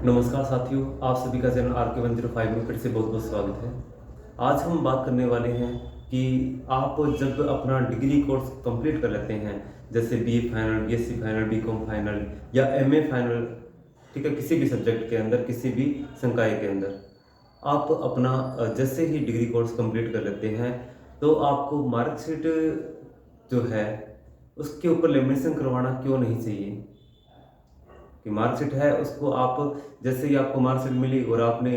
नमस्कार साथियों, आप सभी का चैनल RK105 में फिर से बहुत बहुत स्वागत है। आज हम बात करने वाले हैं कि आप जब अपना डिग्री कोर्स कंप्लीट कर लेते हैं, जैसे BA final, BSc final, BCom final या MA फाइनल, ठीक है, किसी भी सब्जेक्ट के अंदर, किसी भी संकाय के अंदर आप अपना जैसे ही डिग्री कोर्स कंप्लीट कर लेते हैं तो आपको मार्कशीट जो है उसके ऊपर लेमिनेशन करवाना क्यों नहीं चाहिए। कि मार्कशीट है उसको आप जैसे ही आपको मार्कशीट मिली और आपने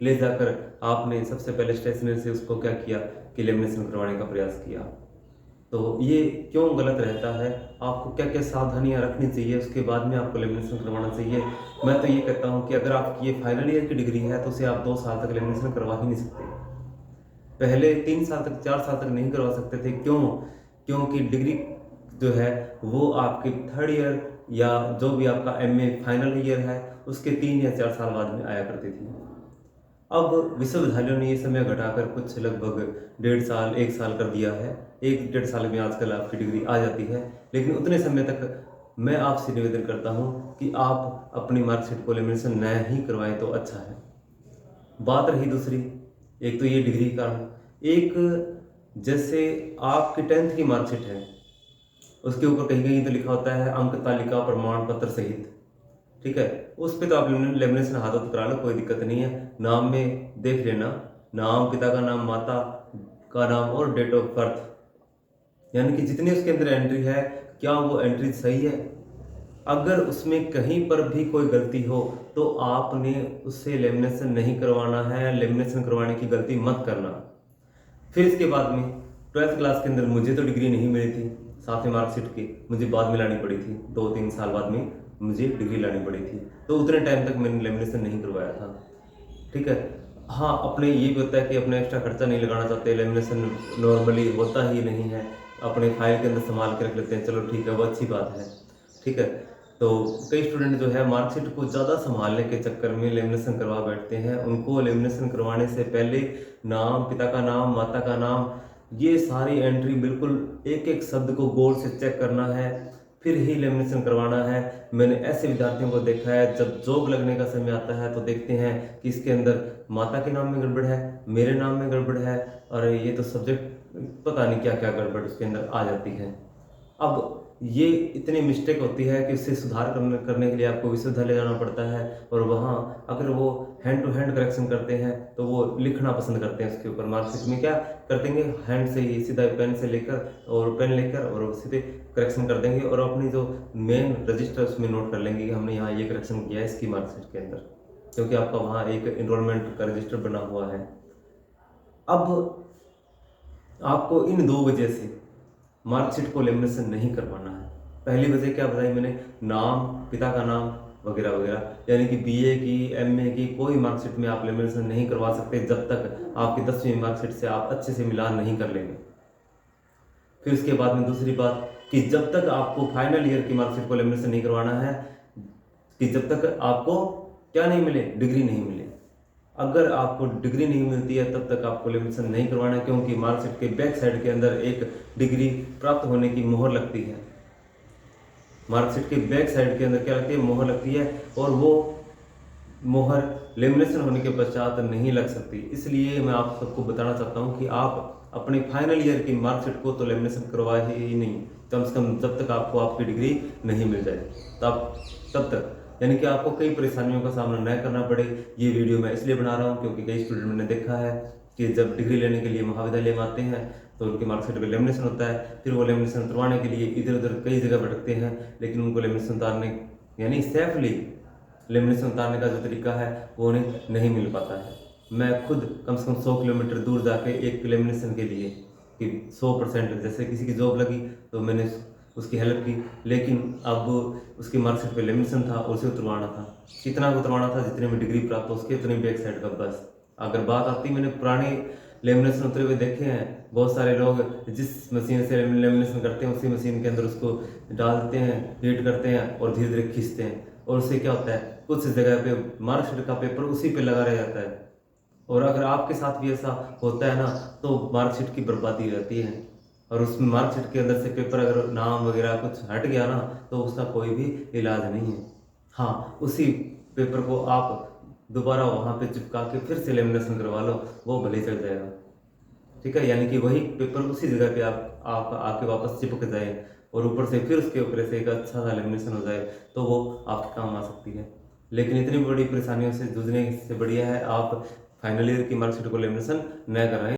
ले जाकर आपने सबसे पहले स्टेशनरी से उसको क्या किया कि लेमिनेशन करवाने का प्रयास किया, तो ये क्यों गलत रहता है। आपको क्या क्या सावधानियां रखनी चाहिए, उसके बाद में आपको लेमिनेशन करवाना चाहिए। मैं तो ये कहता हूँ कि अगर आपकी ये फाइनल ईयर की डिग्री है तो उसे आप 2 साल तक लेमिनेशन करवा ही नहीं सकते। पहले 3 साल तक, 4 साल तक नहीं करवा सकते थे। क्यों? क्योंकि डिग्री जो है वो आपके थर्ड ईयर या जो भी आपका MA फाइनल ईयर है उसके 3 या 4 साल बाद में आया करती थी। अब विश्वविद्यालयों ने ये समय घटाकर कुछ लगभग 1.5 साल 1 साल कर दिया है। 1 डेढ़ साल में आजकल आपकी डिग्री आ जाती है, लेकिन उतने समय तक मैं आपसे निवेदन करता हूँ कि आप अपनी मार्कशीट को लेमिनेशन न ही करवाएं तो अच्छा है। बात रही दूसरी, एक तो ये डिग्री का, एक जैसे आपकी 10th की मार्कशीट है उसके ऊपर कहीं कहीं तो लिखा होता है अंक तालिका प्रमाण पत्र सहित, ठीक है, उस पर तो आप लेमिनेशन हाथों तो करा लो, कोई दिक्कत नहीं है। नाम में देख लेना, नाम, पिता का नाम, माता का नाम और डेट ऑफ बर्थ, यानी कि जितनी उसके अंदर एंट्री है क्या वो एंट्री सही है। अगर उसमें कहीं पर भी कोई गलती हो तो आपने उससे लेमिनेशन नहीं करवाना है, लेमिनेशन करवाने की गलती मत करना। फिर इसके बाद में 12th क्लास के अंदर मुझे तो डिग्री नहीं मिली थी, साथ में मार्कशीट की मुझे बाद में लानी पड़ी थी, 2-3 साल बाद में मुझे डिग्री लानी पड़ी थी, तो उतने टाइम तक मैंने लेमिनेशन नहीं करवाया था, ठीक है। हाँ, अपने ये भी होता है कि अपने एक्स्ट्रा खर्चा नहीं लगाना चाहते, लेमिनेशन नॉर्मली होता ही नहीं है, अपने फाइल के अंदर संभाल के रख लेते हैं, चलो ठीक है, वो अच्छी बात है, ठीक है। तो कई स्टूडेंट जो है मार्कशीट को ज़्यादा संभालने के चक्कर में लेमिनेशन करवा बैठते हैं। उनको लेमिनेशन करवाने से पहले नाम, पिता का नाम, माता का नाम, ये सारी एंट्री बिल्कुल एक एक शब्द को गौर से चेक करना है, फिर ही लेमिनेशन करवाना है। मैंने ऐसे विद्यार्थियों को देखा है जब जॉब लगने का समय आता है तो देखते हैं कि इसके अंदर माता के नाम में गड़बड़ है, मेरे नाम में गड़बड़ है, और ये तो सब्जेक्ट पता नहीं क्या क्या गड़बड़ उसके अंदर आ जाती है। अब ये इतनी मिस्टेक होती है कि उससे सुधार करने के लिए आपको विश्वविद्यालय जाना पड़ता है, और वहाँ अगर वो हैंड टू हैंड करेक्शन करते हैं तो वो लिखना पसंद करते हैं उसके ऊपर। मार्कशीट में क्या कर देंगे, हैंड से ही सीधा पेन से लेकर और पेन लेकर और सीधे करेक्शन कर देंगे, और अपनी जो मेन रजिस्टर उसमें नोट कर लेंगे कि हमने यहाँ ये करेक्शन किया है इसकी मार्कशीट के अंदर, क्योंकि आपका वहाँ एक इनरोलमेंट का रजिस्टर बना हुआ है। अब आपको इन 2 वजह से मार्कशीट को लेमिनेशन नहीं करवाना है। पहली वजह क्या बताई मैंने, नाम, पिता का नाम वगैरह वगैरह, यानी कि BA की, MA की कोई मार्कशीट में आप लेमिनेशन नहीं करवा सकते जब तक आपकी 10वीं मार्कशीट से आप अच्छे से मिलान नहीं कर लेंगे। फिर उसके बाद में दूसरी बात कि जब तक आपको फाइनल ईयर की मार्कशीट को लेमिनेशन नहीं करवाना है, कि जब तक आपको क्या नहीं मिले, डिग्री नहीं मिले। अगर आपको डिग्री नहीं मिलती है तब तक आपको लेमिनेशन नहीं करवाना है, क्योंकि मार्कशीट के बैक साइड के अंदर एक डिग्री प्राप्त होने की मोहर लगती है। मार्कशीट के बैक साइड के अंदर क्या लगती है, मोहर लगती है, और वो मोहर लेमिनेशन होने के पश्चात नहीं लग सकती। इसलिए मैं आप सबको बताना चाहता हूँ कि आप अपने फाइनल ईयर की मार्कशीट को तो लेमिनेशन करवा ही नहीं, कम से कम जब तक आपको आपकी डिग्री नहीं मिल जाए तब तक, यानी कि आपको कई परेशानियों का सामना न करना पड़े। ये वीडियो मैं इसलिए बना रहा हूँ क्योंकि कई स्टूडेंट मैंने देखा है कि जब डिग्री लेने के लिए महाविद्यालय में आते हैं तो उनकी मार्कशीट पर लेमिनेशन होता है, फिर वो लेमिनेशन उतरवाने के लिए इधर उधर कई जगह भटकते हैं, लेकिन उनको लेमिनेशन उतारने यानी सेफली लेमिनेशन उतारने का जो तरीका है वो उन्हें नहीं मिल पाता है। मैं खुद कम से कम 100 किलोमीटर दूर जाके एक लेमिनेशन के लिए कि 100% जैसे किसी की जॉब लगी तो मैंने उसकी हेल्प की, लेकिन अब उसकी मार्कशीट पे लेमिनेशन था और उसे उतरवाना था। कितना उतरवाना था, जितने में डिग्री प्राप्त हो उसके उतनी बैक साइड का बस। अगर बात आती, मैंने पुराने लेमिनेशन उतरे हुए देखे हैं, बहुत सारे लोग जिस मशीन से लेमिनेशन करते हैं उसी मशीन के अंदर उसको डाल देते हैं, हीट करते हैं और धीरे धीरे खींचते हैं, और उससे क्या होता है कुछ जगह पे मार्कशीट का पेपर उसी पे लगा रह जाता है। और अगर आपके साथ भी ऐसा होता है ना तो मार्कशीट की बर्बादी रहती है, और उसमें मार्कशीट के अंदर से पेपर अगर नाम वगैरह कुछ हट गया ना तो उसका कोई भी इलाज नहीं है। हाँ, उसी पेपर को आप दोबारा वहाँ पे चिपका के फिर से लेमिनेशन करवा लो, वो भले ही चल जाएगा। ठीक है, यानी कि वही पेपर उसी जगह पे आप आके वापस चिपक जाए और ऊपर से फिर उसके ऊपर से एक अच्छा सा लेमिनेशन हो जाए, तो वो आपके काम आ सकती है। लेकिन इतनी बड़ी परेशानियों से जूझने से बढ़िया है आप फाइनल ईयर की मार्कशीट को लेमिनेशन न कराएं।